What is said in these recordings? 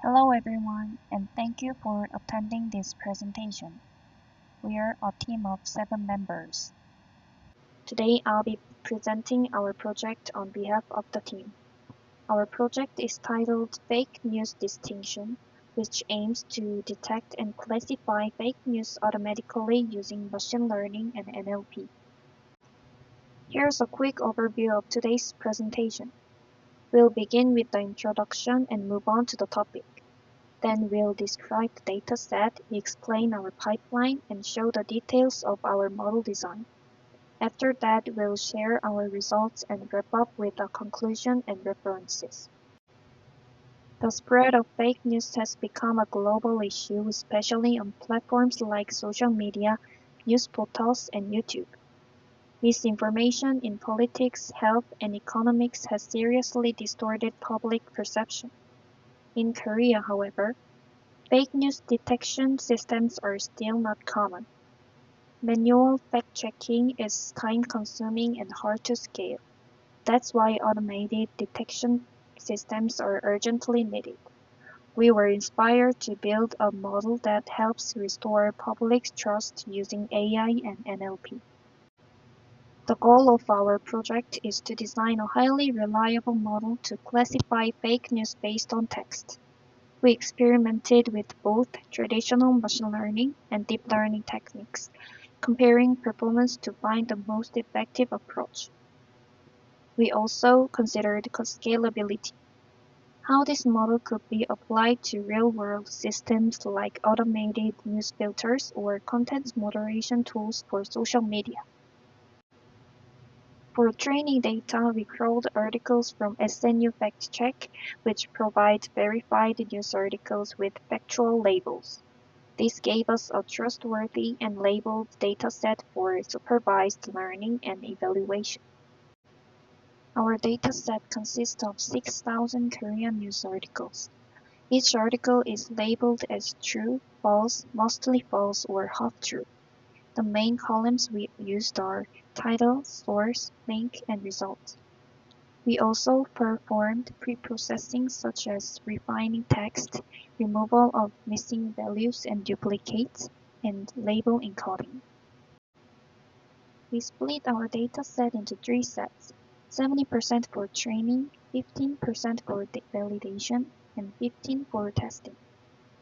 Hello everyone, and thank you for attending this presentation. We are a team of 7 members. Today I'll be presenting our project on behalf of the team. Our project is titled Fake News Distinction, which aims to detect and classify fake news automatically using machine learning and NLP. Here's a quick overview of today's presentation. We'll begin with the introduction and move on to the topic. Then we'll describe the dataset, explain our pipeline, and show the details of our model design. After that, we'll share our results and wrap up with a conclusion and references. The spread of fake news has become a global issue, especially on platforms like social media, news portals, and YouTube. Misinformation in politics, health, and economics has seriously distorted public perception. In Korea, however, fake news detection systems are still not common. Manual fact-checking is time-consuming and hard to scale. That's why automated detection systems are urgently needed. We were inspired to build a model that helps restore public trust using AI and NLP. The goal of our project is to design a highly reliable model to classify fake news based on text. We experimented with both traditional machine learning and deep learning techniques, comparing performance to find the most effective approach. We also considered scalability, how this model could be applied to real-world systems like automated news filters or content moderation tools for social media. For training data, we crawled articles from SNU FactCheck, which provides verified news articles with factual labels. This gave us a trustworthy and labeled dataset for supervised learning and evaluation. Our dataset consists of 6,000 Korean news articles. Each article is labeled as true, false, mostly false, or half-true. The main columns we used are title, source, link, and result. We also performed pre-processing such as refining text, removal of missing values and duplicates, and label encoding. We split our dataset into 3 sets, 70% for training, 15% for validation, and 15% for testing.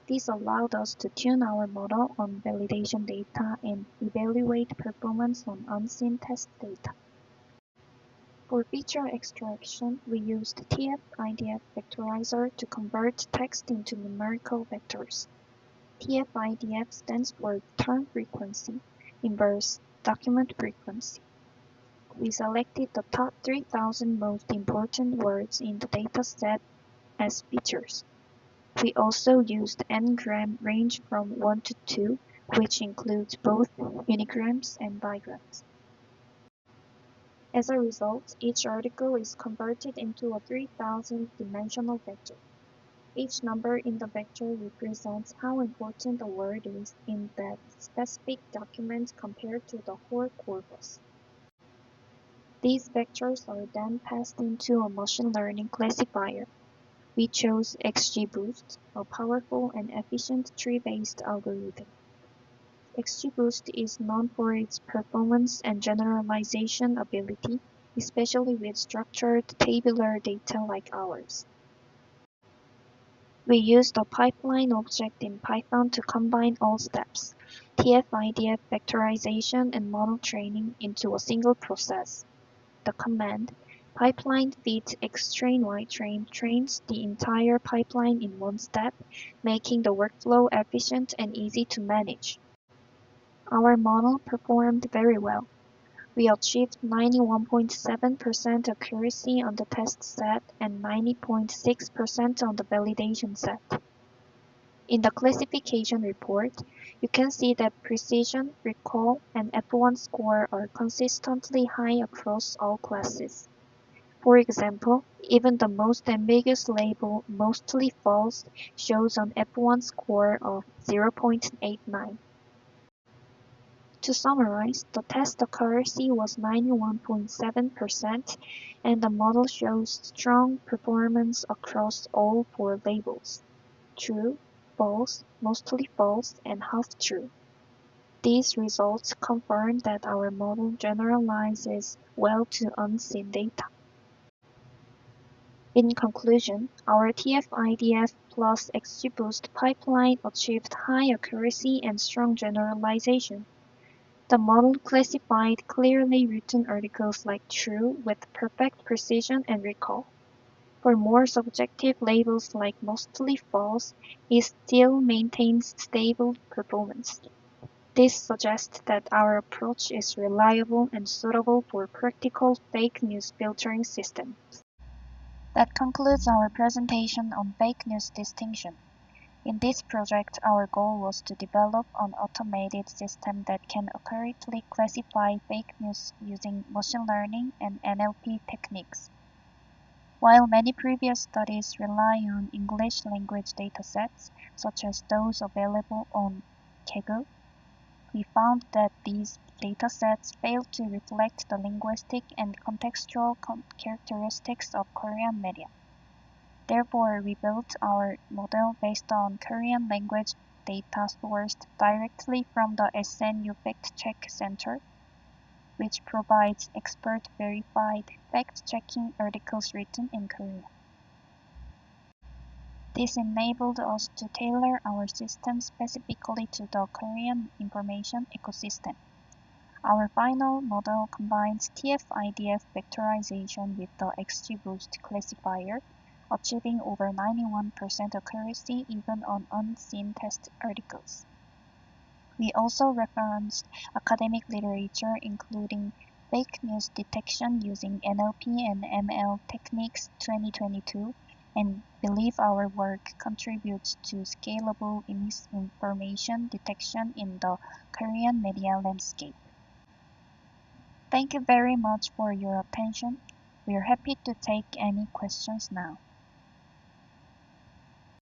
This allowed us to tune our model on validation data and evaluate performance on unseen test data. For feature extraction, we used TF-IDF vectorizer to convert text into numerical vectors. TF-IDF stands for term frequency, inverse document frequency. We selected the top 3,000 most important words in the dataset as features. We also used n-gram range from 1 to 2, which includes both unigrams and bigrams. As a result, each article is converted into a 3,000-dimensional vector. Each number in the vector represents how important a word is in that specific document compared to the whole corpus. These vectors are then passed into a machine learning classifier. We chose XGBoost, a powerful and efficient tree-based algorithm. XGBoost is known for its performance and generalization ability, especially with structured tabular data like ours. We used a pipeline object in Python to combine all steps, TF-IDF vectorization and model training into a single process. The command pipeline feeds xtrain ytrain trains the entire pipeline in one step, making the workflow efficient and easy to manage. Our model performed very well. We achieved 91.7% accuracy on the test set and 90.6% on the validation set. In the classification report, you can see that precision, recall, and F1 score are consistently high across all classes. For example, even the most ambiguous label, mostly false, shows an F1 score of 0.89. To summarize, the test accuracy was 91.7% and the model shows strong performance across all 4 labels. true, false, mostly false, and half true. These results confirm that our model generalizes well to unseen data. In conclusion, our TF-IDF plus XGBoost pipeline achieved high accuracy and strong generalization. The model classified clearly written articles like true with perfect precision and recall. For more subjective labels like mostly false, it still maintains stable performance. This suggests that our approach is reliable and suitable for practical fake news filtering systems. That concludes our presentation on fake news distinction. In this project, our goal was to develop an automated system that can accurately classify fake news using machine learning and NLP techniques. While many previous studies rely on English language datasets, such as those available on Kaggle, we found that these datasets fail to reflect the linguistic and contextual characteristics of Korean media. Therefore, we built our model based on Korean language data sourced directly from the SNU Fact Check Center, which provides expert-verified fact-checking articles written in Korean. This enabled us to tailor our system specifically to the Korean information ecosystem. Our final model combines TF-IDF vectorization with the XGBoost classifier, achieving over 91% accuracy even on unseen test articles. We also referenced academic literature including Fake News Detection using NLP and ML Techniques 2022 and believe our work contributes to scalable misinformation detection in the Korean media landscape. Thank you very much for your attention. We are happy to take any questions now.